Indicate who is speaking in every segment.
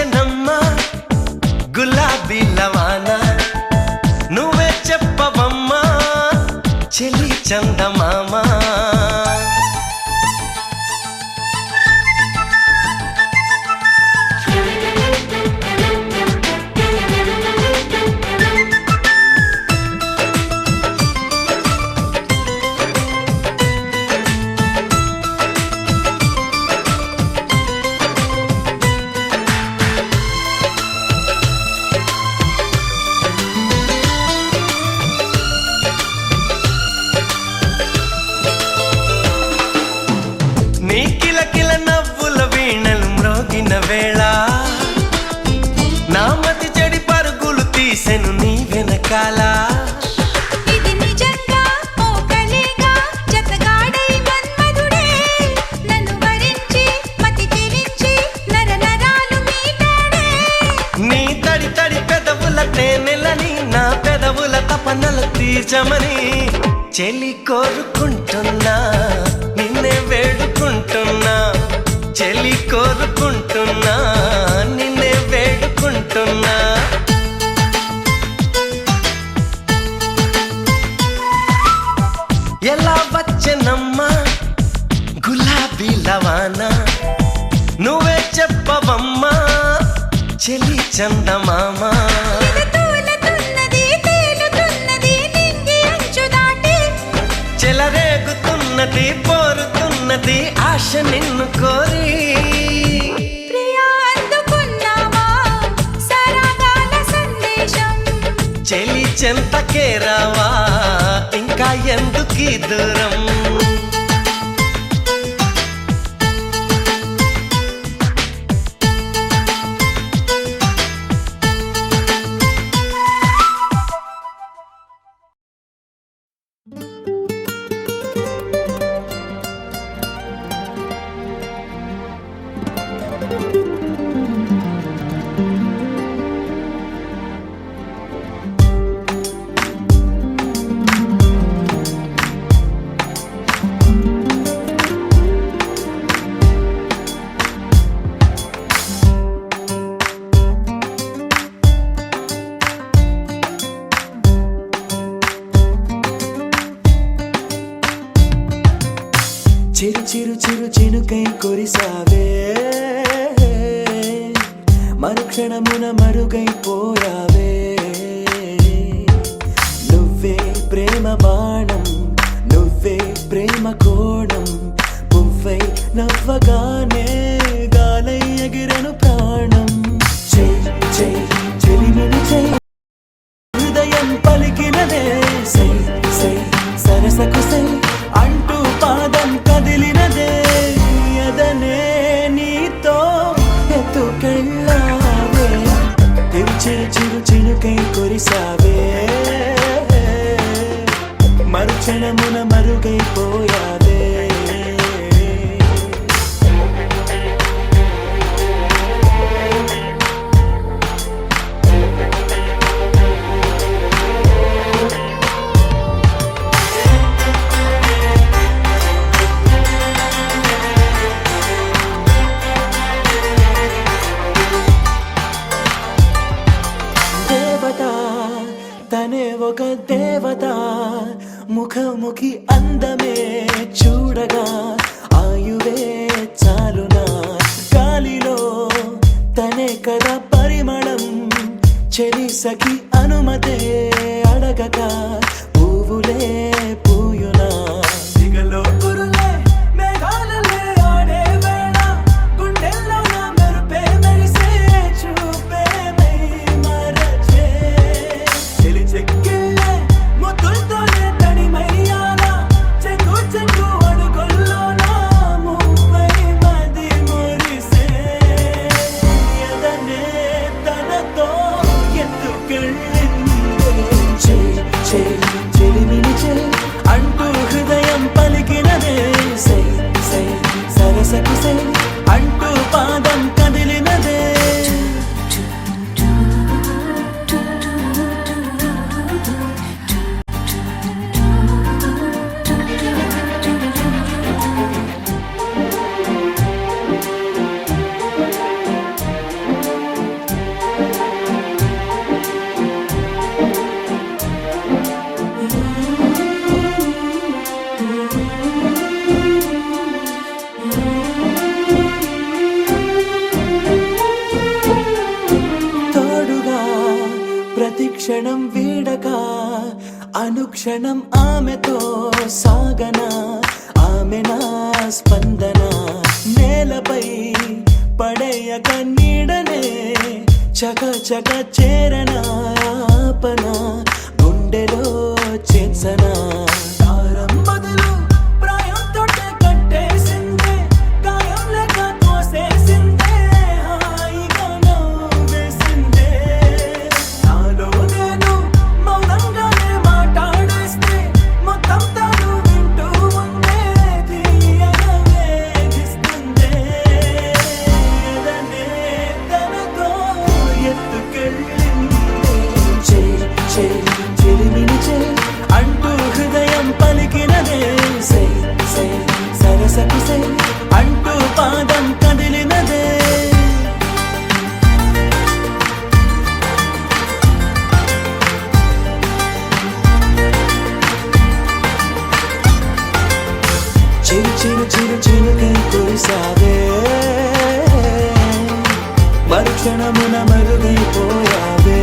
Speaker 1: వచ్చనమ్మా గులాబీ లవానా నువ్వే చెప్పవమ్మా చెలి చందమామా నీ కిలకిల నవ్వుల వీణలు మ్రోగిన వేళ నా మతి చెడి పరుగులు తీసెను నీ వెనకాల
Speaker 2: ఇది నిజంగా ఓ కలేగా జతగాడై మన్మధుడే నన్ను వరించి మతి చెలించి నరనరాలు మీటాడే
Speaker 1: నీ తడి తడి పెదవుల తేనెలని నా పెదవుల తపనలు తీర్చమని చెలి కోరుకుంటున్నా నిన్నే వేడుకుంటున్నా చెలి కోరుకుంటున్నా నిన్నే వేడుకుంటున్నా ఎలా వచ్చనమ్మా గులాబీ లవానా నువ్వే చెప్పవమ్మా చెలి చందమామా
Speaker 2: ఎదతూలతున్నది తేలుతున్నది నింగి అంచు దాటి
Speaker 1: చెలరేగుతున్నది పోరుతున్నది ఆశ నిన్ను కోరి
Speaker 2: ప్రియా అందుకున్నావా సరాగాల సందేశం
Speaker 1: చెలి చెంతకే రావా ఇంకా ఎందుకీ దూరం చిరు చిరు చిరు చినుకై కురిసావే మరుక్షణమున మరుగైపోయావే నువ్వే ప్రేమ బాణం నువ్వే ప్రేమ కోణం పువ్వై నవ్వగానే గాలై ఎగిరెను ప్రాణం చెయ్ చెయ్ చెలిమిని చెయ్ హృదయం పలికినదే సై సై సరసకు సై అంటూ పాదం కదిలినదే ఎదనే నీతో ఎత్తుకెళ్ళావే చిరు చిరు చినుకై కురిసావే మరుక్షణమున మరుగైపోయావే తనే ఒక దేవత ముఖముఖి అందమే చూడగా ఆయువే చాలునా గాలిలో తనే కదా పరిమళం చెలి సఖి అనుమతే అడగక పువ్వులే పూయునా దిగలో కురులే మేఘాలలే ఆడే వేళ గుండెల్లో నా మెరుపే మెరిసే చూపే మై మరచే చెలి చెక్కిళ్ళే ముద్దులతోనే తడిమయ్యాల చెంగు చెంగు అడుగుల్లో నా ముప్పై మది మురిసే ఎదనే తనతో ఎత్తుకెళ్ళిందే చెలిమిని చెలి క్షణం వీడక అనుక్షణం ఆమెతో సాగన ఆమె నా స్పందన నేలపై పడేయక నీడనే చక చక చేరన ఆపన గుండెలో చేర్చన దారం బదులు ప్రాయం తోటే కట్టేసిందే గాయం లేక తోసేసిందే హాయిగా నవ్వేసిందే నాలో నేను మౌనంగానే మాట్లాడేస్తే మొత్తం తాను వింటూ ఉండే తీయగా వేధిస్తుందే ఎదనే తనతో ఎత్తుకెళ్ళిందే చెలిమిని అంటూ హృదయం పలికినదే సై సై సరసకు సై అంటూ పాదం కదిలినదే చిరు చిరు చిరు చిరుకై కురిసావే మరుక్షణమున మరుగైపోయావే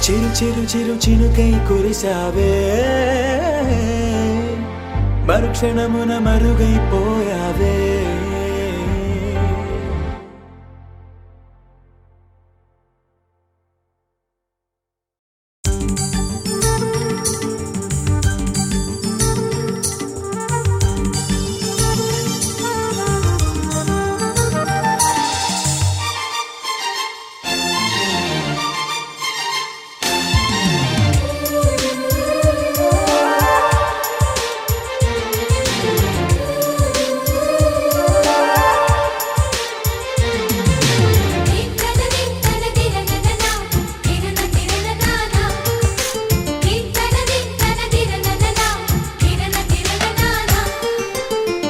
Speaker 1: చిరు చిరు చిరు చినుకై కురిసావే మరుక్షణమున మరుగైపోయావే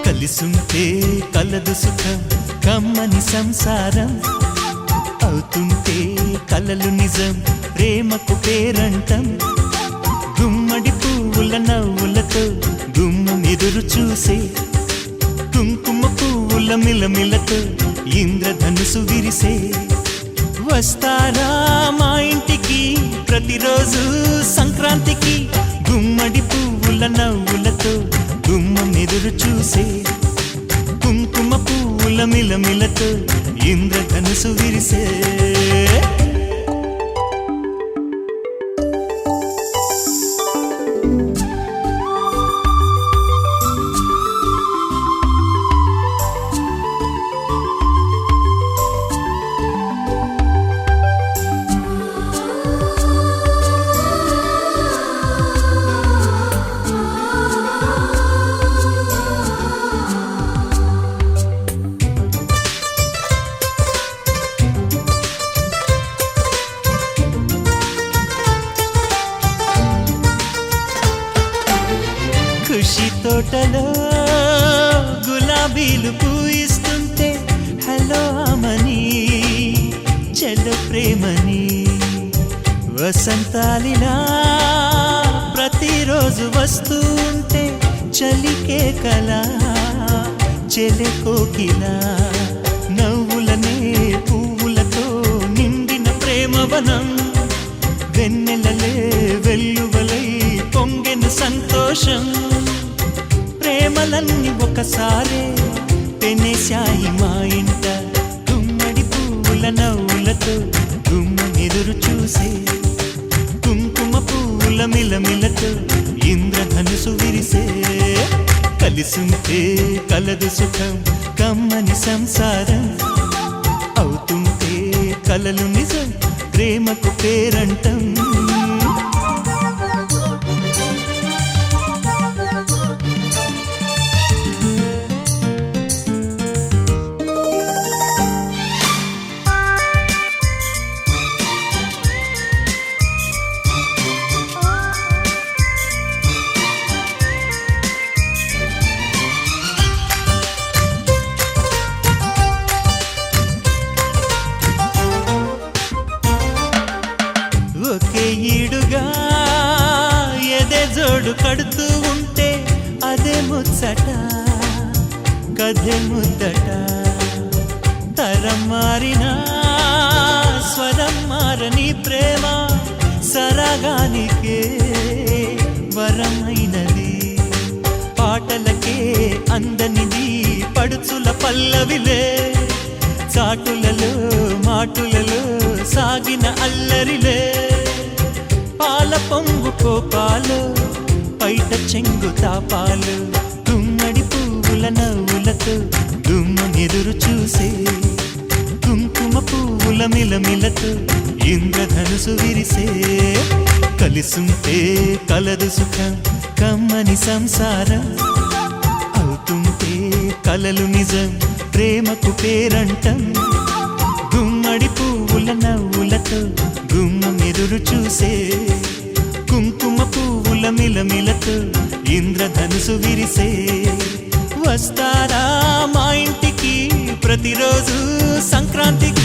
Speaker 3: కలిసుంటే కలదు సుఖం కమ్మని సంసారం అవుతుంటే కలలు నిజం ప్రేమకు పేరంటం గుమ్మడి పువ్వుల నవ్వులతో గుమ్మం ఎదురు చూసే కుంకుమ పువ్వుల మిలమిలతో ఇంద్రధనుసు విరిసే వస్తారా మా ఇంటికి ప్రతిరోజు సంక్రాంతికి గుమ్మడి పువ్వుల నవ్వులతో గుమ్మం ఎదురు చూసే కుంకుమ పువ్వుల మిలమిలతో ఇంద్రధనుసు విరిసే ఖుషి తోటలో గులాబీలు పూయిస్తుంటే హలో అమని చెల్లు ప్రేమని వసంతాలిలా ప్రతిరోజు వస్తుంటే చలికే కలా చెలె కోకిలా నవ్వులనే పువ్వులతో నిండిన ప్రేమవనం వెన్నెలలే వెల్లువలై పొంగెను సంతోషం ప్రేమలన్నీ ఒకసారే పెనేశాయి మా ఇంట గుమ్మడి పువ్వుల నవ్వులతో గుమ్మం ఎదురు చూసే కుంకుమ పువ్వుల మిలమిలతో ఇంద్రధనుసు విరిసే కలిసుంటే కలదు సుఖం కమ్మని సంసారం అవుతుంటే కలలు నిజం ప్రేమకు పేరంటం ఒకే ఈడుగా ఎదే జోడు కడుతూ ఉంటే అదే ముచ్చట కథే ముద్దట తరం మారినా స్వరం మారని ప్రేమ సరాగానికే వరమైనది. పాటలకే అందనిది పడుచుల పల్లవిలే, చాటులలో మాటులలో సాగిన అల్లరిలే. పాల పొంగు కోపాలు పైట చెంగు తాపాలు, గుమ్మడి పువ్వుల నవ్వులతో గుమ్మనెదురు చూసే, కుంకుమ పువ్వుల మిలమిలతో ఇంద్రధనుసు విరిసే. కలిసుంటే కలదు సుఖం కమ్మని సంసారం, అవుతుంటే కలలు నిజం ప్రేమకు పేరంటం. గుమ్మడి పువ్వుల నవ్వులతో గుమ్మమెదురు చూసే, కుంకుమ పువ్వుల మిలమిలతో ఇంద్రధనుసు విరిసే. వస్తారా మా ఇంటికి ప్రతిరోజు సంక్రాంతికి?